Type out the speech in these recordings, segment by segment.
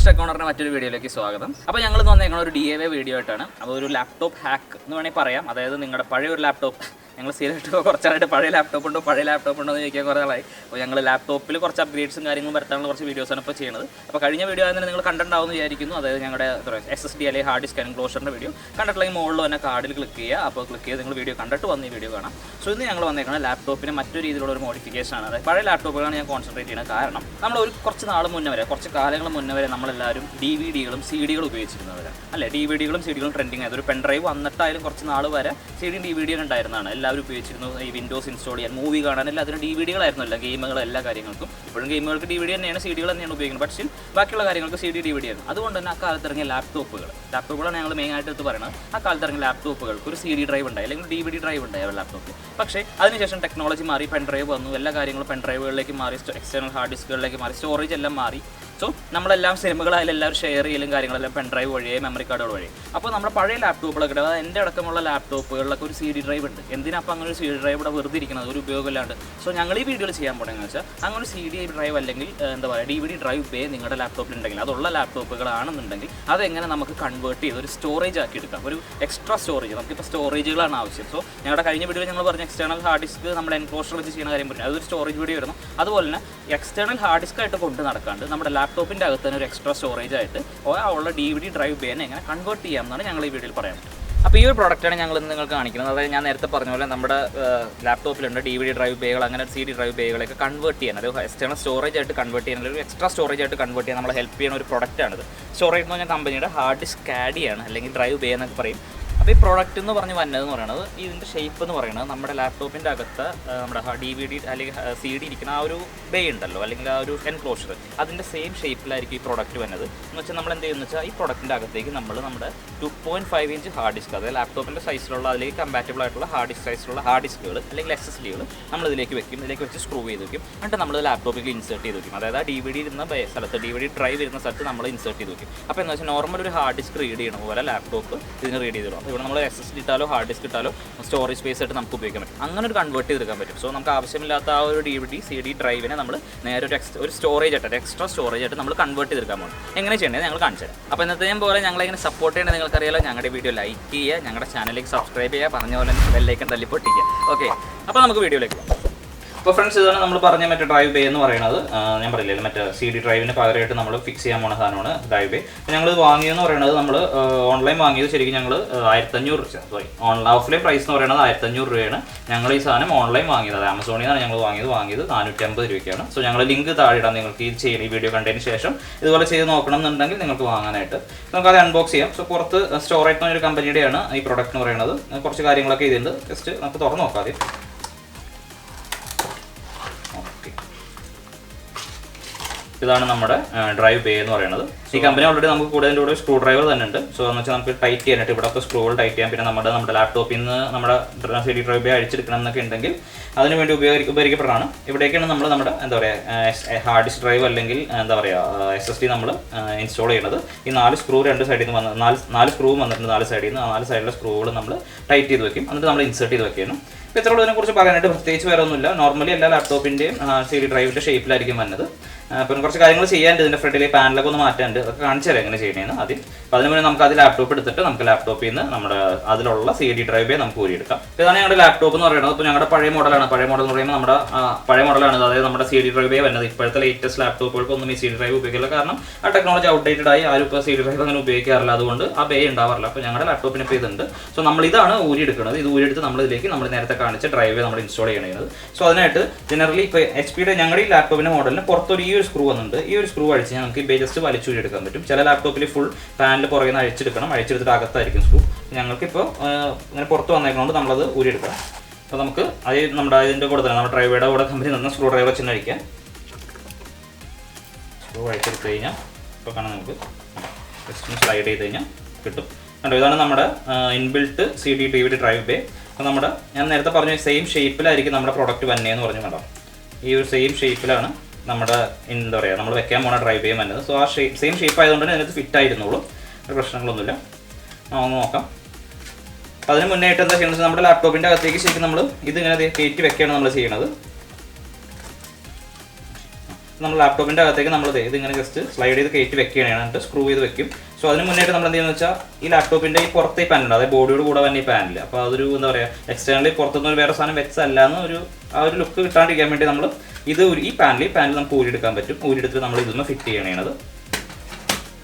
Tech കോർണറിന്റെ മറ്റൊരു വീഡിയോയിലേക്ക് സ്വാഗതം. അപ്പോൾ ഞങ്ങൾ ഇന്ന് വന്നേക്കുന്ന ഒരു DIY വീഡിയോ ആയിട്ടാണ്. അപ്പോൾ ഒരു ലാപ്ടോപ്പ് ഹാക്ക് എന്ന് വേണമെങ്കിൽ പറയാം. അതായത് നിങ്ങളുടെ പഴയ ഒരു ലാപ്ടോപ്പ് ഞങ്ങൾ സ്ഥിരമായിട്ട് കുറച്ചായിട്ട് പഴയ ലാപ്ടോപ്പ് ഉണ്ടോ എന്ന് ചോദിക്കാൻ കുറേ ആളായി. അപ്പോൾ ഞങ്ങൾ ലാപ്ടോപ്പിൽ കുറച്ച് അപ്ഗ്രേഡ്സും കാര്യങ്ങളും വരുത്താനുള്ള കുറച്ച് വീഡിയോസാണ് ഇപ്പോൾ ചെയ്യുന്നത്. അപ്പോൾ കഴിഞ്ഞ വീഡിയോ ആയതിന് നിങ്ങൾ കണ്ടിട്ടുണ്ടാവുമെന്ന് വിചാരിക്കുന്നു. അതായത് ഞങ്ങളുടെ SSD അല്ലെങ്കിൽ ഹാർഡ് ഡിസ്ക് എൻക്ലോഷറിൻ്റെ വീഡിയോ കണ്ടിട്ടുണ്ടെങ്കിൽ മുകളിൽ തന്നെ കാർഡിൽ ക്ലിക്ക് ചെയ്യുക. അപ്പോൾ ക്ലിക്ക് ചെയ്ത് നിങ്ങൾ വീഡിയോ കണ്ടിട്ട് വന്ന് ഈ വീഡിയോ കാണാം. സോ ഇന്ന് ഞങ്ങൾ വന്നേക്കുന്നത് ലാപ്ടോപ്പിന് മറ്റൊരു രീതിയിലുള്ള ഒരു മോഡിഫിക്കേഷൻ ആണ്. അതായത് പഴയ ലാപ്ടോപ്പുകളാണ് ഞാൻ കോൺസെൻട്രേറ്റ് ചെയ്യുന്നത്. കാരണം നമ്മൾ കുറച്ച് നാൾ മുന്നേ വരെ കുറച്ച് കാലങ്ങൾ മുന്നേ വരെ നമ്മളെല്ലാവരും DVD-കളും CD-കളും ഉപയോഗിച്ചിരുന്നവരാണ് അല്ലേ. DVD-കളും CD-കളും ട്രെൻഡിങ് ആയത് ഒരു പെൻ ഡ്രൈവ് വന്നിട്ടായാലും കുറച്ച് നാൾ വരെ CD-യും DVD-യും ഉണ്ടായിരുന്നതാണ്. എല്ലാവരും ഉപയോഗിച്ചിരുന്നു. ഈ വിൻഡോസ് ഇൻസ്റ്റാൾ ചെയ്യാൻ, മൂവി കാണാനെല്ലാം അതിന് DVD-കളായിരുന്നു. എല്ലാ ഗെയിമുകളും എല്ലാ കാര്യങ്ങൾക്കും. ഇപ്പോഴും ഗെയിമുകൾക്ക് DVD തന്നെയാണ്, CD-കൾ തന്നെയാണ് ഉപയോഗിക്കുന്നത്. പക്ഷേ ബാക്കിയുള്ള കാര്യങ്ങൾക്ക് CD DVD ആയിരുന്നു. അതുകൊണ്ട് തന്നെ ആ കാലത്ത് ഇറങ്ങിയ ലാപ്ടോപ്പുകളാണ് ഞങ്ങൾ മെയിനായിട്ട് എടുത്ത് പറയുന്നത്. ആ കാലത്ത് ഇറങ്ങിയ ലാപ്ടോപ്പുകൾക്ക് ഒരു CD ഡ്രൈവ് ഉണ്ടായി അല്ലെങ്കിൽ DVD ഡ്രൈവ് ഉണ്ടായി അവരുടെ ലാപ്ടോപ്പിൽ. പക്ഷേ അതിനുശേഷം ടെക്നോളജി മാറി, പെൻ ഡ്രൈവ് വന്നു, എല്ലാ കാര്യങ്ങളും പെൻ ഡ്രൈവുകളിലേക്ക് മാറി, എക്സ്റ്റേണൽ ഹാർഡ് ഡിസ്കുകളിലേക്ക് മാറി, സ്റ്റോറേജ് എല്ലാം മാറി. സോ നമ്മളെല്ലാം സിനിമകളായാലും എല്ലാവരും ഷെയർ ചെയ്യലും കാര്യങ്ങളെല്ലാം പെൻ ഡ്രൈവ് വഴിയേ, മെമ്മറി കാർഡുകൾ വഴി. അപ്പോൾ നമ്മുടെ പഴയ ലാപ്ടോപ്പുകളൊക്കെ, അതായത് എൻ്റെ അടക്കമുള്ള ലാപ്ടോപ്പുകളിലൊക്കെ ഒരു CD ഡ്രൈവ് ഉണ്ട്. എന്തിനാപ്പോൾ അങ്ങനെ ഒരു CD ഡ്രൈവ് ഇവിടെ വെറുതെ ഇരിക്കുന്നത്, ഒരു ഉപയോഗമില്ലാണ്ട്. സോ ഞങ്ങൾ ഈ വീഡിയോയിൽ ചെയ്യാൻ പോകണമെന്ന് വെച്ചാൽ അങ്ങനെ ഒരു CD ഡ്രൈവ് അല്ലെങ്കിൽ എന്താ പറയുക DVD ഡ്രൈവ് ബേ നിങ്ങളുടെ ലാപ്ടോപ്പിലുണ്ടെങ്കിൽ, അതുള്ള ലാപ്ടോപ്പുകളാണെന്നുണ്ടെങ്കിൽ അതെങ്ങനെ നമുക്ക് കൺവേർട്ട് ചെയ്ത് ഒരു സ്റ്റോറേജ് ആക്കി എടുക്കാം. ഒരു എക്സ്ട്രാ സ്റ്റോറേജ്, നമുക്കിപ്പോൾ സ്റ്റോറേജുകളാണ് ആവശ്യം. സോ ഞങ്ങളുടെ കഴിഞ്ഞ വീഡിയോയിൽ ഞങ്ങൾ പറഞ്ഞ എക്സ്റ്റേണൽ ഹാർഡ് ഡിസ്ക് നമ്മുടെ എൻക്ലോഷർ വെച്ച് ചെയ്യുന്ന കാര്യം പറഞ്ഞു, അതൊരു സ്റ്റോറേജ് വീഡിയോ വരുന്നു. അതുപോലെ തന്നെ എക്സ്റ്റേണൽ ഹാർഡ് ഡിസ്ക് ആയിട്ട് കൊണ്ട് നടക്കാണ്ട് നമ്മുടെ ലാപ്ടോപ്പിൻ്റെ അകത്ത് തന്നെ ഒരു എക്സ്ട്രാ സ്റ്റോറേജ് ആയിട്ട് ഉള്ള DVD ഡ്രൈവ് ബേനെ എങ്ങനെ കൺവേർട്ട് ചെയ്യാമെന്നാണ് ഞങ്ങൾ ഈ വീഡിയോയിൽ പറയാൻ പറ്റും. അപ്പോൾ ഈ ഒരു പ്രോഡക്റ്റാണ് ഞങ്ങൾ ഇന്ന് നിങ്ങൾക്ക് കാണിക്കുന്നത്. അതായത് ഞാൻ നേരത്തെ പറഞ്ഞ പോലെ നമ്മുടെ ലാപ്ടോപ്പിലുണ്ട് DVD ഡ്രൈവ് ബേകൾ, അങ്ങനെ CD ഡ്രൈവ് ബേകളൊക്കെ കൺവേർട്ട് ചെയ്യാൻ, അത് എക്സ്റ്റേണൽ സ്റ്റോറേജ് ആയിട്ട് കൺവേർട്ട് ചെയ്യാൻ, ഒരു എക്സ്ട്രാ സ്റ്റോറേജ് ആയിട്ട് കൺവേർട്ട് ചെയ്യാൻ നമ്മളെ ഹെൽപ്പ് ചെയ്യുന്ന ഒരു പ്രോഡക്റ്റാണിത്. സ്റ്റോറേജ് എന്ന് പറഞ്ഞാൽ കമ്പനിയുടെ ഹാർഡ് ഡിസ്ക് കാഡിയാണ്, അല്ലെങ്കിൽ ഡ്രൈവ് ബേ എന്നൊക്കെ പറയും. അപ്പോൾ ഈ പ്രോഡക്റ്റ് എന്ന് പറഞ്ഞ് വന്നതെന്ന് പറയുന്നത്, ഇതിൻ്റെ ഷേപ്പ് എന്ന് പറയുന്നത് നമ്മുടെ ലാപ്ടോപ്പിൻ്റെ അകത്ത് നമ്മുടെ DVD അല്ലെങ്കിൽ CD ഇരിക്കുന്ന ആ ഒരു ബേ ഉണ്ടല്ലോ, അല്ലെങ്കിൽ ആ ഒരു എൻക്ലോഷർ, അതിൻ്റെ സെയിം ഷേപ്പിലായിരിക്കും ഈ പ്രോഡക്റ്റ് വന്നത്. എന്ന് വെച്ചാൽ നമ്മൾ എന്ത് ചെയ്യുന്നത് വെച്ചാൽ ഈ പ്രോഡക്റ്റിൻ്റെ അകത്തേക്ക് നമ്മൾ നമ്മുടെ 2.5 ഇഞ്ച് ഹാർഡ് ഡിസ്ക്, അതായത് ലാപ്ടോപ്പിൻ്റെ സൈസിലുള്ള, അതിലേക്ക് കമ്പാറ്റബിൾ ആയിട്ടുള്ള ഹാർഡ് ഡിസ്ക് സൈസിലുള്ള ഹാർഡ് ഡിസ്കുകൾ അല്ലെങ്കിൽ SSDകൾ നമ്മൾ ഇതിലേക്ക് വെക്കും. ഇതിലേക്ക് വെച്ച് സ്ക്രൂ ചെയ്ത് വെക്കും. എന്നിട്ട് നമ്മൾ ലാപ്ടോപ്പിൽ ഇൻസേർട്ട് ചെയ്ത് വെക്കും. അതായത് ആ DVD ഇരുന്ന സ്ഥലത്ത്, DVD ഡ്രൈവ് ഇരുന്ന സ്ഥലത്ത് നമ്മൾ ഇൻസേർട്ട് ചെയ്ത് വെക്കും. അപ്പോൾ എന്ന് വെച്ചാൽ നോർമൽ ഒരു ഹാർഡ് ഡിസ്ക് റീഡ് ചെയ്യണ പോലെ ലാപ്ടോപ്പ് ഇതിന് റീഡ് ചെയ്തിടും. അപ്പോൾ ഇവിടെ നമ്മൾ SSD ഇട്ടാലോ ഹാർഡ് ഡിസ്ക് ഇട്ടാലോ സ്റ്റോറേജ് സ്പേസ് ആയിട്ട് നമുക്ക് ഉപയോഗിക്കാൻ പറ്റും. അങ്ങനെ ഒരു കൺവേർട്ട് ചെയ്തെടുക്കാൻ പറ്റും. സോ നമുക്ക് ആവശ്യമില്ലാത്ത ആ ഒരു DVD CD ഡ്രൈവിനെ നമ്മൾ നേരെ ഒരു സ്റ്റോറേജ് ആയിട്ട്, എക്സ്ട്രാ സ്റ്റോറേജ് ആയിട്ട് നമ്മൾ കൺവേർട്ട് ചെയ്തെടുക്കാൻ പോകും. എങ്ങനെ ചെയ്യേണ്ടത് ഞങ്ങൾ കാണിച്ചു തരാം. അപ്പോൾ ഇന്നത്തെയും പോലെ ഞങ്ങളെങ്ങനെ സപ്പോർട്ട് ചെയ്യണമെന്ന് നിങ്ങൾക്കറിയാലോ. ഞങ്ങളുടെ വീഡിയോ ലൈക്ക് ചെയ്യുക, ഞങ്ങളുടെ ചാനലിലേക്ക് സബ്സ്ക്രൈബ് ചെയ്യുക, പറഞ്ഞ പോലെ ബെല്ലൈക്കൺ തല്ലി പൊട്ടിക്കുക. ഓക്കെ, അപ്പോൾ നമുക്ക് വീഡിയോയിലേക്ക് പോകാം. അപ്പോൾ ഫ്രണ്ട്സ്, ഇതാണ് നമ്മൾ പറഞ്ഞ മറ്റേ ഡ്രൈവ് ബേ എന്ന് പറയുന്നത്. ഞാൻ പറയില്ലേ, മറ്റേ CD ഡ്രൈവിന് പകരമായിട്ട് നമ്മൾ ഫിക്സ് ചെയ്യാൻ പോകുന്ന സാധനമാണ് ഡ്രൈവ് ബേ. ഞങ്ങൾ വാങ്ങിയതെന്ന് പറയുന്നത്, നമ്മൾ ഓൺലൈൻ വാങ്ങിയത് ശരിക്കും ഞങ്ങൾ 1500 രൂപ, ഓഫ്ലൈൻ പ്രൈസ് എന്ന് പറയുന്നത് 1500 രൂപയാണ്. ഞങ്ങൾ ഈ സാധനം ഓൺലൈൻ വാങ്ങിയത്, അത് ആമസോണിൽ നിന്നാണ് ഞങ്ങൾ വാങ്ങിയത് 450 രൂപയ്ക്കാണ്. സോ ഞങ്ങൾ ലിങ്ക് താഴെ ഇടാം. നിങ്ങൾക്ക് ഇത് ചെയ്യണം, ഈ വീഡിയോ കണ്ടതിന് ശേഷം ഇതുപോലെ ചെയ്ത് നോക്കണം എന്നുണ്ടെങ്കിൽ നിങ്ങൾക്ക് വാങ്ങാനായിട്ട്. നമുക്കത് അൺബോക്സ് ചെയ്യാം. സോ പുറത്ത് സ്റ്റോറേജ് എന്നൊരു കമ്പനിയുടെയാണ് ഈ പ്രോഡക്റ്റ് എന്ന് പറയുന്നത്. കുറച്ച് കാര്യങ്ങളൊക്കെ ഇതിൻ്റെ ജസ്റ്റ് നമുക്ക് തുറന്ന് നോക്കാം ആദ്യം. ഇതാണ് നമ്മുടെ ഡ്രൈവ് ബേ എന്ന് പറയുന്നത്. ഈ കമ്പനി ഓൾറെഡി നമുക്ക് കൂടുതലിൻ്റെ കൂടെ സ്ക്രൂ ഡ്രൈവർ തന്നെ ഉണ്ട്. സോ എന്ന് വെച്ചാൽ നമുക്ക് ടൈറ്റ് ചെയ്യാനായിട്ട് ഇവിടെയൊക്കെ സ്ക്രൂകൾ ടൈറ്റ് ചെയ്യാം. പിന്നെ നമ്മുടെ ലാപ്ടോപ്പിൽ നിന്ന് നമ്മുടെ CD ഡ്രൈവ് ബേ അഴിച്ചെടുക്കണം എന്നൊക്കെ ഉണ്ടെങ്കിൽ അതിന് വേണ്ടി ഉപകരിക്കപ്പെടാണ്. ഇവിടേക്കാണ് നമ്മൾ നമ്മുടെ എന്താ പറയുക ഹാർഡ് ഡിസ്ക് ഡ്രൈവ് അല്ലെങ്കിൽ എന്താ പറയുക SSD നമ്മൾ ഇൻസ്റ്റാൾ ചെയ്യുന്നത്. ഈ 4 സ്ക്രൂ രണ്ട് സൈഡിൽ നിന്ന് നാല് സ്ക്രൂ വന്നിട്ടുണ്ട്, 4 സൈഡിൽ നിന്ന്. ആ 4 സൈഡിലെ സ്ക്രൂകൾ നമ്മൾ ടൈറ്റ് ചെയ്ത് വെക്കും. എന്നിട്ട് നമ്മൾ ഇൻസേർട്ട് ചെയ്ത് വെക്കുകയാണ്. ഇപ്പോൾ ഇത്രയുള്ള ഇതിനെക്കുറിച്ച് പറയാനായിട്ട് പ്രത്യേകിച്ച് വേറെ ഒന്നുമില്ല. നോർമലി എല്ലാ ലാപ്ടോപ്പിൻ്റെയും CD ഡ്രൈവിൻ്റെ ഷേപ്പിലായിരിക്കും വന്നത്. അപ്പം കുറച്ച് കാര്യങ്ങൾ ചെയ്യാനുണ്ട്. ഇതിൻ്റെ ഫ്രണ്ടിലെ പാനലൊക്കെ ഒന്ന് മാറ്റാനുണ്ട്. അതൊക്കെ കാണിച്ചു തരാം എങ്ങനെ ചെയ്യണമെന്ന് ആദ്യം. അപ്പോൾ അതിന് മുന്നേ നമുക്ക് അത് ലാപ്ടോപ്പ് എടുത്തിട്ട് നമുക്ക് ലാപ്ടോപ്പിൽ നിന്ന് നമ്മുടെ അതിലുള്ള CD ഡ്രൈവ് നമുക്ക് ഊരിയെടുക്കാം. ഇതാണ് ഞങ്ങളുടെ ലാപ്ടോപ്പ് എന്ന് പറയുന്നത്. ഇപ്പോൾ ഞങ്ങളുടെ പഴയ മോഡലാണ്. പഴയ മോഡൽ എന്ന് പറയുമ്പോൾ നമ്മുടെ പഴയ മോഡലാണ്, അതായത് നമ്മുടെ CD ഡ്രൈവ് വരുന്നത്. ഇപ്പോഴത്തെ ലേറ്റസ്റ്റ് ലാപ്ടോപ്പുകൾക്കൊന്നും ഈ CD ഡ്രൈവ് ഉപയോഗിക്കില്ല. കാരണം ആ ടെക്നോളജി ഔട്ട്ഡേറ്റഡ് ആയി, ആരും ഇപ്പോൾ CD ഡ്രൈവ് അങ്ങനെ ഉപയോഗിക്കാറില്ല. അതുകൊണ്ട് ആ ബേ ഉണ്ടാവാറില്ല. അപ്പോൾ ഞങ്ങളുടെ ലാപ്ടോപ്പിന് ഇപ്പോൾ ഇതുണ്ട്. സോ നമ്മൾ ഇതാണ് ഊരിയെടുക്കുന്നത്. ഇത് ഊരിയെടുത്ത് നമ്മൾ ഇതിലേക്ക് നമ്മൾ നേരത്തെ കാണിച്ച ഡ്രൈവ് നമ്മൾ ഇൻസ്റ്റാൾ ചെയ്യണത്. സോ അതിനായിട്ട് ജനറലി ഇപ്പോൾ HP ഞങ്ങളുടെ ഈ ലാപ്ടോപ്പിൻ്റെ മോഡലിന് പുറത്തൊരു ഈ ഒരു സ്ക്രൂ വന്നിട്ടുണ്ട്. ഈ ഒരു സ്ക്രൂ അഴിച്ച് നമുക്ക് ഈ ബേ ജസ്റ്റ് വലിച്ചൂരിയെടുക്കാൻ പറ്റും. ചില ലാപ്ടോപ്പിൽ ഫുൾ പാനൽ പുറകെ നിന്ന് അഴിച്ചെടുത്തിട്ട് അകത്തായിരിക്കും സ്ക്രൂ. ഞങ്ങൾക്കിപ്പോൾ ഇങ്ങനെ പുറത്ത് വന്നേക്കുന്നതുകൊണ്ട് നമ്മളത് ഊരിയെടുക്കണം. അപ്പോൾ നമുക്ക് നമ്മുടെ ഇതിൻ്റെ കൂടെ തന്നെ നമ്മുടെ ഡ്രൈവറുടെ കൂടെ കമ്പനി നിന്ന് സ്ക്രൂ ഡ്രൈവർ വെച്ച് അഴിക്കാം. സ്ക്രൂ അഴിച്ചെടുത്ത് കഴിഞ്ഞാൽ ഇപ്പോൾ കാണാൻ നമുക്ക് ജസ്റ്റ് സ്ലൈഡ് ചെയ്ത് കഴിഞ്ഞാൽ കിട്ടും. കണ്ടോ, ഇതാണ് നമ്മുടെ inbuilt CD DVD drive bay. അപ്പോൾ നമ്മുടെ ഞാൻ നേരത്തെ പറഞ്ഞ സെയിം ഷേപ്പിലായിരിക്കും നമ്മുടെ പ്രോഡക്റ്റ് വന്നതെന്ന് പറഞ്ഞു. കണ്ടോ, ഈ ഒരു സെയിം ഷേപ്പിലാണ് നമ്മുടെ എന്താ പറയുക നമ്മൾ വെക്കാൻ പോണ ഡ്രൈവ് ബേ വന്നത്. സോ ആ സെയിം ഷേപ്പ് ആയതുകൊണ്ട് തന്നെ അതിനകത്ത് ഫിറ്റ് ആയിരുന്നുള്ളൂ, ഒരു പ്രശ്നങ്ങളൊന്നുമില്ല. ഒന്ന് നോക്കാം. അപ്പോൾ അതിന് മുന്നേ ആയിട്ട് എന്താ ചെയ്യുന്നത്, നമ്മുടെ ലാപ്ടോപ്പിൻ്റെ അകത്തേക്ക് ശരിക്കും നമ്മൾ ഇതിങ്ങനെ കയറ്റി വെക്കുകയാണ് നമ്മൾ ചെയ്യണത്. നമ്മൾ ലാപ്ടോപ്പിൻ്റെ അകത്തേക്ക് നമ്മൾ ഇതിങ്ങനെ ജസ്റ്റ് സ്ലൈഡ് ചെയ്ത് കയറ്റി വെക്കുകയാണ്, എന്നിട്ട് സ്ക്രൂ ചെയ്ത് വെക്കും. സോ അതിന് മുന്നേറ്റ് നമ്മൾ എന്ത് ചെയ്യുന്നത് വെച്ചാൽ ഈ ലാപ്ടോപ്പിൻ്റെ ഈ പുറത്തെ ഈ പാനലുണ്ട്, അതായത് ബോഡിയോട് കൂടെ തന്നെ ഈ പാനൽ. അപ്പോൾ അതൊരു എന്താ പറയുക എക്സ്റ്റേണലി പുറത്തുനിന്ന് ഒരു വേറെ സാധനം വെച്ചല്ല എന്ന് ആ ഒരു ലുക്ക് കിട്ടാണ്ടിരിക്കാൻ വേണ്ടി നമ്മൾ ഈ പാനൽ നമുക്ക് ഊരിയെടുക്കാൻ പറ്റും. ഊരിയെടുത്തിട്ട് നമ്മൾ ഇതൊന്ന് ഫിറ്റ് ചെയ്യണത്.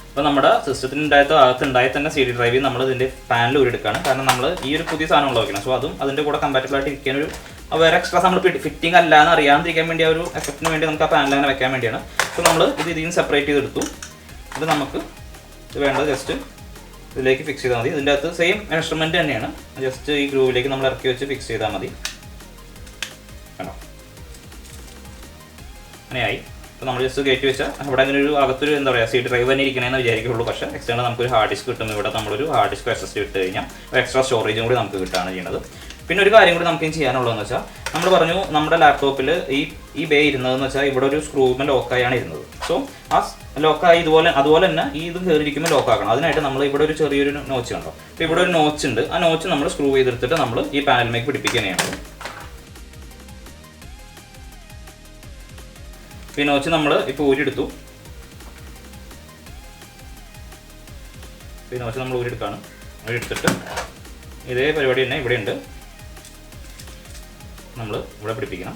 അപ്പോൾ നമ്മുടെ സിസ്റ്റത്തിൻ്റെ അകത്തുണ്ടായി തന്നെ CD ഡ്രൈവിൽ നമ്മൾ ഇതിൻ്റെ പാനൽ ഊരിയെടുക്കുകയാണ്. കാരണം നമ്മൾ ഈ ഒരു പുതിയ സാധനങ്ങൾ വയ്ക്കണം. സോ അതും അതിൻ്റെ കൂടെ കമ്പാറ്റബിൾ ആയിട്ട് ഇരിക്കാൻ വേറെ എക്സ്ട്രാ നമ്മൾ ഫിറ്റിംഗ് അല്ല എന്ന് അറിയാതിരിക്കാൻ വേണ്ടി ഒരു എഫക്റ്റിന് വേണ്ടി നമുക്ക് ആ പാനൽ അങ്ങനെ വെക്കാൻ വേണ്ടിയാണ്. സോ നമ്മൾ ഇതിൽ നിന്ന് സെപ്പറേറ്റ് ചെയ്തെടുത്തു. ഇത് നമുക്ക് ഇത് വേണ്ടത് ജസ്റ്റ് ഇതിലേക്ക് ഫിക്സ് ചെയ്താൽ മതി. ഇതിൻ്റെ അകത്ത് സെയിം ഇൻസ്ട്രുമെൻറ്റ് തന്നെയാണ്, ജസ്റ്റ് ഈ ഗ്രൂവിലേക്ക് നമ്മൾ ഇറക്കി വെച്ച് ഫിക്സ് ചെയ്താൽ മതി. കണ്ടോ, അങ്ങനെയായി. അപ്പോൾ നമ്മൾ ജസ്റ്റ് കയറ്റി വെച്ചാൽ അവിടെ അങ്ങനെ ഒരു അകത്തൊരു എന്താ പറയുക CD ഡ്രൈവ് തന്നെ ഇരിക്കണമെന്ന് വിചാരിക്കുള്ളൂ. പക്ഷേ എക്സ്റ്റേണൽ നമുക്കൊരു ഹാർഡ് ഡിസ്ക് കിട്ടും. ഇവിടെ നമ്മളൊരു ഹാർഡ് ഡിസ്ക് SSD ഇട്ട് കഴിഞ്ഞാൽ ഒരു എക്സ്ട്രാ സ്റ്റോറേജും കൂടി നമുക്ക് കിട്ടുകയാണ് ചെയ്യുന്നത്. പിന്നെ ഒരു കാര്യം കൂടി നമുക്ക് ചെയ്യാനുള്ളതെന്ന് വെച്ചാൽ നമ്മൾ പറഞ്ഞു നമ്മുടെ ലാപ്ടോപ്പിൽ ഈ ബേ ഇരുന്നതെന്ന് വെച്ചാൽ ഇവിടെ ഒരു സ്ക്രൂവിൽ ലോക്കായാണ് ഇരുന്നത്. സോ ആ ലോക്കായി അതുപോലെ തന്നെ ഈ ഇത് കയറിയിരിക്കുമ്പോൾ ലോക്കാക്കണം. അതിനായിട്ട് നമ്മൾ ഇവിടെ ഒരു ചെറിയൊരു നോച്ച് കണ്ടോ, അപ്പോൾ ഇവിടെ ഒരു നോച്ച് ഉണ്ട്. ആ നോച്ച് നമ്മൾ സ്ക്രൂ ചെയ്തെടുത്തിട്ട് നമ്മൾ ഈ പാനലിലേക്ക് പിടിപ്പിക്കുകയാണ്. ഈ നോച്ച് നമ്മൾ ഇപ്പോൾ ഊരിയെടുത്തു. ഈ നോച്ച് നമ്മൾ ഊരിയെടുക്കുകയാണ്. ഊരിയെടുത്തിട്ട് ഇതേ പരിപാടി തന്നെ ഇവിടെ ഉണ്ട്, നമ്മൾ ഇവിടെ പിടിപ്പിക്കണം.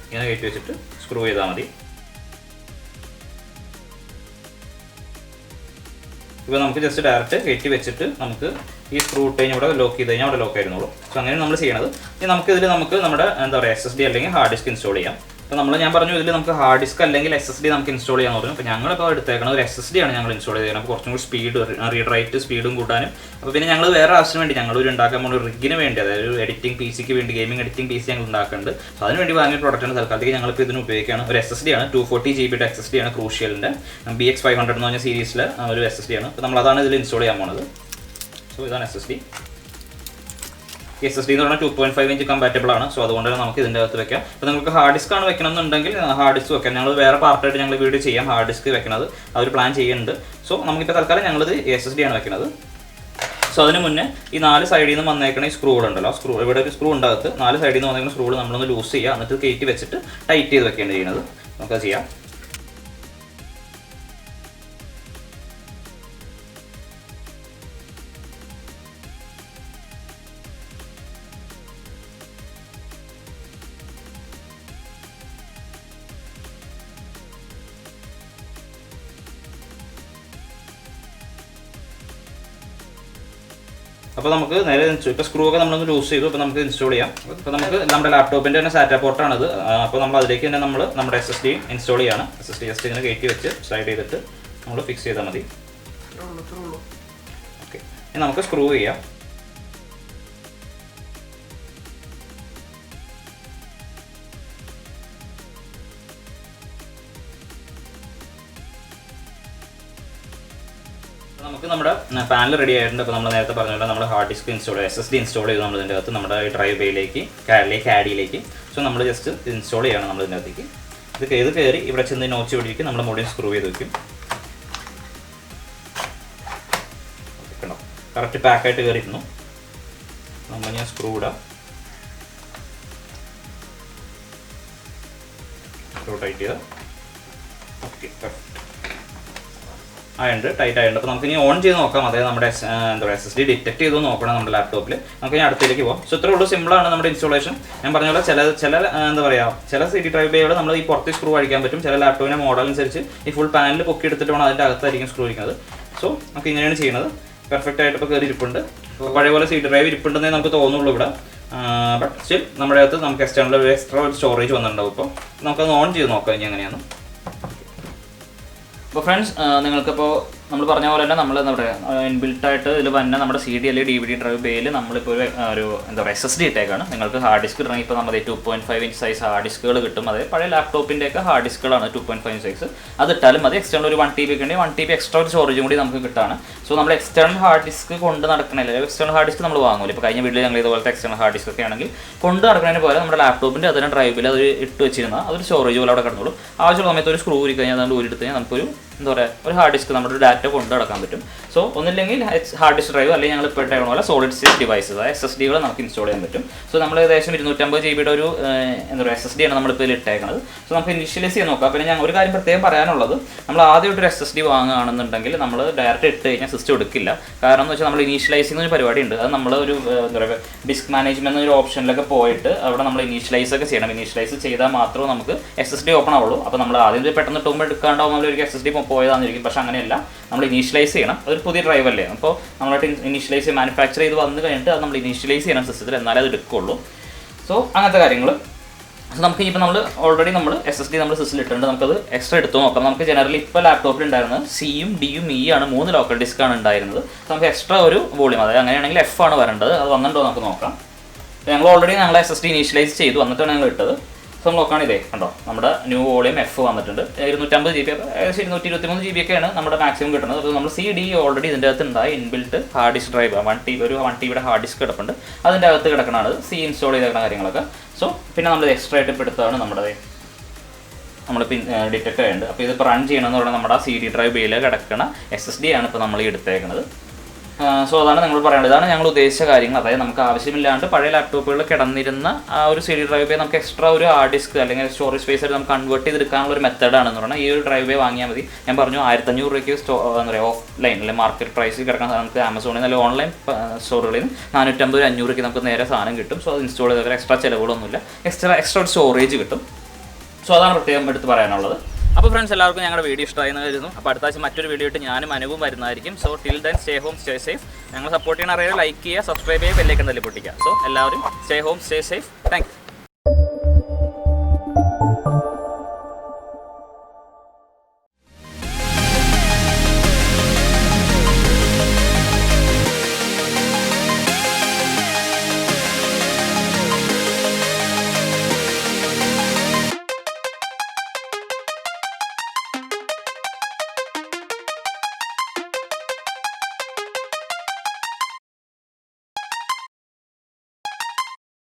ഇങ്ങനെ കയറ്റി വെച്ചിട്ട് സ്ക്രൂ ചെയ്താൽ മതി. ഇപ്പോൾ നമുക്ക് ജസ്റ്റ് ഡയറക്റ്റ് കയറ്റി വെച്ചിട്ട് നമുക്ക് ഈ സ്ക്രൂ ഇട്ട് കഴിഞ്ഞാൽ ഇവിടെ ലോക്ക് ചെയ്ത് കഴിഞ്ഞാൽ അവിടെ ലോക്ക് ആയിരുന്നുള്ളൂ. സോ അങ്ങനെ നമ്മൾ ചെയ്യണത്. ഇനി നമുക്ക് നമ്മുടെ എന്താ പറയുക SSD അല്ലെങ്കിൽ ഹാർഡ് ഡിസ്ക് ഇൻസ്റ്റാൾ ചെയ്യാം. അപ്പോൾ ഞാൻ പറഞ്ഞു ഇതിൽ നമുക്ക് ഹാർഡ് ഡിസ്ക് അല്ലെങ്കിൽ SSD നമുക്ക് ഇൻസ്റ്റാൾ ചെയ്യാൻ പറഞ്ഞു. അപ്പോൾ ഞങ്ങളിപ്പോൾ എടുത്തേക്കുന്നത് ഒരു SSD ആണ് ഞങ്ങൾ ഇൻസ്റ്റാൾ ചെയ്തത്. അപ്പോൾ കുറച്ചും കൂടി സ്പീഡ് റീഡ് റൈറ്റ് സ്പീഡും കൂട്ടാനും. അപ്പോൾ പിന്നെ ഞങ്ങൾ വേറെ ആവശ്യത്തിന് വേണ്ടി ഞങ്ങളൊരു ഉണ്ടാക്കാൻ പോകുന്ന ഒരു റിഗിന് വേണ്ടി, അതായത് ഒരു എഡിറ്റിംഗ് PCക്ക് വേണ്ടി, ഗെയിമിംഗ് എഡിറ്റിംഗ് PC ഞങ്ങൾ ഉണ്ടാക്കുന്നുണ്ട്. സോ അതിന് വേണ്ടി വാങ്ങിയ പ്രോഡക്റ്റാണ്. തൽക്കാലത്തേക്ക് ഞങ്ങളിപ്പോൾ ഇതിന് ഉപയോഗിക്കുകയാണ്. ഒരു SSD ആണ്, 240 GB SSD ആണ്, ക്രൂഷ്യലിൻ്റെ BX500 എന്ന് പറഞ്ഞ സീരീസിലെ ഒരു SSD ആണ്. അപ്പോൾ നമ്മളതാണ് ഇതിൽ ഇൻസ്റ്റാൾ ചെയ്യാൻ പോകുന്നത്. സോ ഇതാണ് SSD എന്ന് പറഞ്ഞാൽ 2.5 ഇഞ്ച് കമ്പാറ്റബിൾ ആണ്. സോ അതുകൊണ്ട് തന്നെ നമുക്ക് ഇതിൻ്റെ അകത്ത് വെക്കാം. അപ്പോൾ നിങ്ങൾക്ക് ഹാർഡ് ഡിസ്ക് ആണ് വെക്കണമെന്നുണ്ടെങ്കിൽ ഹാർഡ് ഡിസ്ക് വെക്കാം. ഞങ്ങൾ വേറെ പാർട്ടായിട്ട് ഞങ്ങൾ വീഡിയോ ചെയ്യാം ഹാർഡ് ഡിസ്ക് വെക്കുന്നത്, അതൊരു പ്ലാൻ ചെയ്യുന്നുണ്ട്. സോ നമുക്കിപ്പോൾ തൽക്കാലം ഞങ്ങളിത് SSD ആണ് വെക്കുന്നത്. സോ അതിന് മുന്നേ ഈ 4 സൈഡിൽ നിന്ന് വന്നേക്കണ ഈ സ്ക്രൂ ഉണ്ടല്ലോ, ഇവിടെ ഒരു സ്ക്രൂ ഉണ്ടാകത്ത് 4 സൈഡിൽ നിന്ന് വന്നേക്കുന്ന സ്ക്രൂ നമ്മളൊന്ന് ലൂസ് ചെയ്യുക, എന്നിട്ട് കയറ്റി വെച്ചിട്ട് ടൈറ്റ് ചെയ്ത് വെക്കേണ്ടി ചെയ്യുന്നത്. നമുക്കത് ചെയ്യാം. അപ്പോൾ നമുക്ക് നേരെ ഇപ്പോൾ സ്ക്രൂ ഒക്കെ നമ്മളൊന്ന് ലൂസ് ചെയ്തു. അപ്പോൾ നമുക്ക് ഇൻസ്റ്റാൾ ചെയ്യാം. അപ്പോൾ നമുക്ക് നമ്മുടെ ലാപ്ടോപ്പിൻ്റെ തന്നെ സാറ്റാ പോർട്ടാണത്. അപ്പോൾ നമ്മൾ അതിലേക്ക് തന്നെ നമ്മുടെ SSD ഇൻസ്റ്റാൾ ചെയ്യാണ്. SSD ജസ്റ്റ് ഇങ്ങനെ കയറ്റി വെച്ച് സ്ലൈഡ് ചെയ്തിട്ട് നമ്മൾ ഫിക്സ് ചെയ്താൽ മതി. ഓക്കെ, ഇനി നമുക്ക് സ്ക്രൂ ചെയ്യാം. നമുക്ക് നമ്മുടെ പാനൽ റെഡി ആയിട്ടുണ്ട്. അപ്പോൾ നമ്മൾ നേരത്തെ പറഞ്ഞുകൊണ്ട് നമ്മൾ ഹാർഡ് ഡിസ്ക് SSD ഇൻസ്റ്റാൾ ചെയ്തു നമ്മൾ ഇതിൻ്റെ അകത്ത് നമ്മുടെ ഡ്രൈവ് ബേയിലേക്ക് CAD-യിലേക്ക്. സോ നമ്മൾ ജസ്റ്റ് ഇൻസ്റ്റാൾ ചെയ്യണം നമ്മൾ ഇതിൻ്റെ അകത്തേക്ക്. ഇത് കയറി ഇവിടെ ചെന്ന് നോച്ച് പിടിക്കും, നമ്മുടെ മുകളിൽ സ്ക്രൂ ചെയ്ത് വയ്ക്കും. കണ്ടോ, കറക്റ്റ് പാക്കായിട്ട് കയറിയിരുന്നു. നമ്മൾ ഞാൻ സ്ക്രൂ ഇടാം, സ്ക്രൂ ടൈറ്റ് ചെയ്താൽ ഓക്കെ ആയിട്ടുണ്ട്, ടൈറ്റ് ആയിട്ടുണ്ട്. അപ്പോൾ നമുക്ക് ഇനി ഓൺ ചെയ്ത് നോക്കാം. അതായത് നമ്മുടെ എന്താ പറയുക SSD ഡിറ്റക്ട് ചെയ്ത് നോക്കണം നമ്മുടെ ലാപ്ടോപ്പിൽ. നമുക്ക് ഇനി അടുത്തേക്ക് പോകാം. സോ ഇത്രേ ഉള്ളൂ, സിമ്പിളാണ് നമ്മുടെ ഇൻസ്റ്റാളേഷൻ. ഞാൻ പറഞ്ഞ പോലെ ചില എന്താ പറയുക ചില CD ഡ്രൈവ് ബേകൾ നമ്മൾ ഈ പുറത്ത് സ്ക്രൂ അടിക്കാൻ പറ്റും. ചില ലാപ്ടോപ്പിൻ്റെ മോഡൽ അനുസരിച്ച് ഈ ഫുൾ പാനൽ പൊക്കി എടുത്തിട്ട് വേണം അതിൻ്റെ അകത്തായിരിക്കും സ്ക്രൂ ഇരിക്കുന്നത്. സോ നമുക്ക് ഇങ്ങനെയാണ് ചെയ്യുന്നത്. പെർഫെക്റ്റ് ആയിട്ട് ഇപ്പോൾ കയറി ഇരിപ്പുണ്ട്. അപ്പോൾ പഴയ പോലെ CD ഡ്രൈവ് ഇരിപ്പുണ്ടെന്നേ നമുക്ക് തോന്നുള്ളൂ ഇവിടെ. ബട്ട് സ്റ്റിൽ നമ്മുടെ അകത്ത് നമുക്ക് എക്സ്ട്രാ ഒരു സ്റ്റോറേജ് വന്നിട്ടുണ്ടാവും. ഇപ്പോൾ നമുക്കത് ഓൺ ചെയ്ത് നോക്കാം ഇനി എങ്ങനെയാണ്. അപ്പോൾ ഫ്രണ്ട്സ്, നിങ്ങൾക്കിപ്പോൾ നമ്മൾ പറഞ്ഞ പോലെ തന്നെ നമ്മൾ എന്താ പറയുക ഇൻബിൽട്ടായിട്ട് ഇതിൽ വന്ന നമ്മുടെ CD അല്ലെങ്കിൽ DVD ഡ്രൈവ് ബേയിൽ നമ്മളിപ്പോൾ ഒരു എന്താ പറയുക SSD ഇട്ടേക്കാണ്. നിങ്ങൾക്ക് ഹാർഡ് ഡിസ്ക് ഇടണമെങ്കിൽ ഇപ്പോൾ നമ്മുടെ 2.5 ഇഞ്ച് സൈസ് ഹാർഡ് ഡിസ്കുകൾ കിട്ടും. അതായത് പഴയ ലാപ്ടോപ്പിൻ്റെയൊക്കെ ഹാർഡ് ഡിസ്കുകളാണ് 2.5 ഇഞ്ച് സൈസ്. അത് ഇട്ടാലും മതി. എക്സ്റ്റേണൽ ഒരു 1 TB ഒക്കെ ഉണ്ടെങ്കിൽ 1 TB എക്സ്ട്രാ ഒരു സ്റ്റോറേജും കൂടി നമുക്ക് കിട്ടാണ്. സോ നമ്മൾ എക്സ്റ്റേണൽ ഹാർഡ് ഡിസ്ക് കൊണ്ട് നടക്കണില്ല. എക്സ്റ്റേണൽ ഹാർഡ് ഡിസ്ക് നമ്മൾ വാങ്ങൂല. ഇപ്പോൾ കഴിഞ്ഞ വീഡിയോ ഞങ്ങൾ ഇതുപോലത്തെ എക്സ്റ്റേണൽ ഹാർഡ് ഡിസ്ക് ഒക്കെ ആണെങ്കിൽ കൊണ്ട് നടക്കുന്നതിന് പോലെ നമ്മുടെ ലാപ്ടോപ്പിൻ്റെ അതിന് ഡ്രൈവിൽ അത് ഇട്ട് വെച്ചിരുന്നാൽ അതൊരു സ്റ്റോറേജ് പോലെ അവിടെ കിടന്നുള്ളൂ. ആവശ്യമുള്ള സമയത്ത് ഒരു സ്ക്രൂ ഊരി കഴിഞ്ഞാൽ അതുകൊണ്ട് ഊരിയെടുത്ത് കഴിഞ്ഞാൽ നമുക്കൊരു എന്താ പറയുക ഒരു ഹാർഡ് ഡിസ്ക് നമ്മുടെ ഡാറ്റ കൊണ്ടു നടക്കാൻ പറ്റും. സോ ഒന്നില്ലെങ്കിൽ ഹാർഡ് ഡിസ്ക് ഡ്രൈവ് അല്ലെങ്കിൽ ഞങ്ങൾ ഇപ്പോൾ ഇട്ടേക്കുന്ന പോലെ സോളിഡ് സ്റ്റേറ്റ് ഡിവൈസസ് അതായത് SSD നമുക്ക് ഇൻസ്റ്റാൾ ചെയ്യാൻ പറ്റും. സോ നമ്മൾ ഏകദേശം 250 GB ഒരു എന്താ പറയുക SSD ആണ് നമ്മളിപ്പോൾ ഇതിൽ ഇട്ടേക്കുന്നത്. സോ നമുക്ക് ഇനീഷ്യലൈസ് ചെയ്ത് നോക്കാം. പിന്നെ ഞാൻ ഒരു കാര്യം പ്രത്യേകം പറയാനുള്ളത്, നമ്മൾ ആദ്യമായിട്ടൊരു SSD വാങ്ങുകയാണെന്നുണ്ടെങ്കിൽ നമ്മൾ ഡയറക്റ്റ് ഇട്ട് കഴിഞ്ഞാൽ സിസ്റ്റം എടുക്കില്ല. കാരണം എന്ന് വെച്ചാൽ നമ്മൾ ഇനീഷ്യലൈസിംഗ് ഒരു പരിപാടി ഉണ്ട്. അത് നമ്മൾ ഒരു എന്താ പറയുക ഡിസ്ക് മാനേജ്മെൻറ്റ് ഒരു ഓപ്ഷനിലൊക്കെ പോയിട്ട് അവിടെ നമ്മൾ ഇനീഷ്യലൈസ് ഒക്കെ ചെയ്യണം. ഇനീഷ്യലൈസ് ചെയ്താൽ മാത്രമേ നമുക്ക് SSD ഓപ്പൺ ആവുള്ളൂ. അപ്പോൾ നമ്മൾ ആദ്യം പെട്ടെന്ന് ഇട്ടുമ്പോൾ എടുക്കാണ്ടാവും ഒരു SSD പോയതാണെന്നിരിക്കും. പക്ഷേ അങ്ങനെയല്ല, നമ്മൾ ഇനീഷ്യലൈസ് ചെയ്യണം. അതൊരു പുതിയ ഡ്രൈവ് അല്ലേ, അപ്പോൾ നമ്മളായിട്ട് ഇനീഷ്യലൈസ് മാനുഫാക്ചർ ചെയ്ത് വന്നു കഴിഞ്ഞിട്ട് അത് നമ്മൾ ഇനീഷ്യലൈസ് ചെയ്യണം സിസ്റ്റത്തിൽ, എന്നാലേ അത് എടുക്കുള്ളൂ. സോ അങ്ങനത്തെ കാര്യങ്ങൾ. സോ നമുക്ക് ഇപ്പോൾ നമ്മൾ ഓൾറെഡി നമ്മൾ SSD നമ്മൾ സിസ്റ്റത്തിൽ ഇട്ടിട്ടുണ്ട്. നമുക്കത് എക്സ്ട്രാ എടുത്ത് നോക്കാം. നമുക്ക് ജനറലി ഇപ്പോൾ ലാപ്ടോപ്പിൽ ഉണ്ടായിരുന്നത് Cയും Dയും E ആണ്, 3 ലോക്കൽ ഡിസ്ക്കാണ് ഉണ്ടായിരുന്നത്. നമുക്ക് എക്സ്ട്രാ ഒരു വോളിയം, അതായത് അങ്ങനെയാണെങ്കിൽ F ആണ് വരേണ്ടത്. അത് വന്നിട്ടുണ്ടോ നമുക്ക് നോക്കാം. ഞങ്ങൾ ഓൾറെഡി ഞങ്ങൾ SSD ഇനീഷ്യലൈസ് ചെയ്തു, വന്നിട്ടാണ് ഞങ്ങൾ ഇട്ടത്. സോ നമ്മൾ നോക്കുകയാണ്, ഇതേ കണ്ടോ നമ്മുടെ ന്യൂ വോളിയം F വന്നിട്ടുണ്ട്. 250 GB, ഏകദേശം 223 GB ഒക്കെയാണ് നമ്മുടെ മാക്സിമം കിട്ടുന്നത്. അപ്പോൾ നമ്മൾ CD ഓൾറെഡി ഇതിൻ്റെ അകത്ത് ഉണ്ടായി inbuilt hard disk drive 1 TB hard disk കിടപ്പുണ്ട്. അതിൻ്റെ അകത്ത് കിടക്കണതാണ് C ഇൻസ്റ്റാൾ ചെയ്തേക്കുന്ന കാര്യങ്ങളൊക്കെ. സോ പിന്നെ നമ്മൾ എക്സ്ട്രാ ആയിട്ട് ഇപ്പോൾ എടുത്താണ് നമ്മളിപ്പോൾ ഡിറ്റക്ട് ചെയ്യുന്നുണ്ട്. അപ്പോൾ ഇതിപ്പോൾ റൺ ചെയ്യണമെന്ന് പറഞ്ഞാൽ നമ്മുടെ CD ഡ്രൈവ് ബേയിൽ കിടക്കുന്ന SSD ആണ് ഇപ്പോൾ നമ്മൾ എടുത്തേക്കുന്നത്. സോ അതാണ് നിങ്ങൾ പറയുന്നത്, ഇതാണ് ഞങ്ങൾ ഉദ്ദേശിച്ച കാര്യങ്ങൾ. അതായത് നമുക്ക് ആവശ്യമില്ലാണ്ട് പഴയ ലാപ്ടോപ്പുകളിൽ കിടന്നിരുന്ന ആ ഒരു CD ഡ്രൈവ് ബേ നമുക്ക് എക്സ്ട്രാ ഒരു ഹാർഡ് ഡിസ്ക് അല്ലെങ്കിൽ സ്റ്റോറേജ് സ്പേസ് ആയിട്ട് നമുക്ക് കൺവേർട്ട് ചെയ്തെടുക്കാനുള്ള ഒരു മെത്തേഡാണെന്ന് പറഞ്ഞാൽ ഈ ഒരു ഡ്രൈവ് ബേ വാങ്ങിയാൽ മതി. ഞാൻ പറഞ്ഞു 1500 രൂപയ്ക്ക് എന്താ പറയുക ഓഫ് ലൈൻ അല്ലെങ്കിൽ മാർക്കറ്റ് പ്രൈസിൽ കിടക്കാൻ നമുക്ക് ആമസോണിൽ നിന്ന് അല്ലെങ്കിൽ ഓൺലൈൻ സ്റ്റോറുകളിൽ നിന്ന് 450-500 രൂപയ്ക്ക് നമുക്ക് നേരെ സാധനം കിട്ടും. സോ അത് ഇൻസ്റ്റാൾ ചെയ്തവർ എക്സ്ട്രാ ചിലവുകളൊന്നുമില്ല, എക്സ്ട്രാ ഒരു സ്റ്റോറേജ് കിട്ടും. സോ അതാണ് പ്രത്യേകം എടുത്ത് പറയാനുള്ളത്. അപ്പോൾ ഫ്രണ്ട്സ്, എല്ലാവർക്കും ഞങ്ങളുടെ വീഡിയോ ഇഷ്ടമായെന്ന് കരുതുന്നു. അപ്പോൾ അടുത്ത ആഴ്ച മറ്റൊരു വീഡിയോ ആയിട്ട് ഞാനും അനുവും വരുന്നതായിരിക്കും. So till then stay home stay safe. ഞങ്ങൾ സപ്പോർട്ട് ചെയ്യണ അറിയാതെ ലൈക്ക് ചെയ്യുക, സബ്സ്ക്രൈബ് ചെയ്യുക, ബെല്ലൈക്കൻ തല്ലി പൊട്ടിക്കുക. സോ എല്ലാവരും stay home stay safe. Thank you.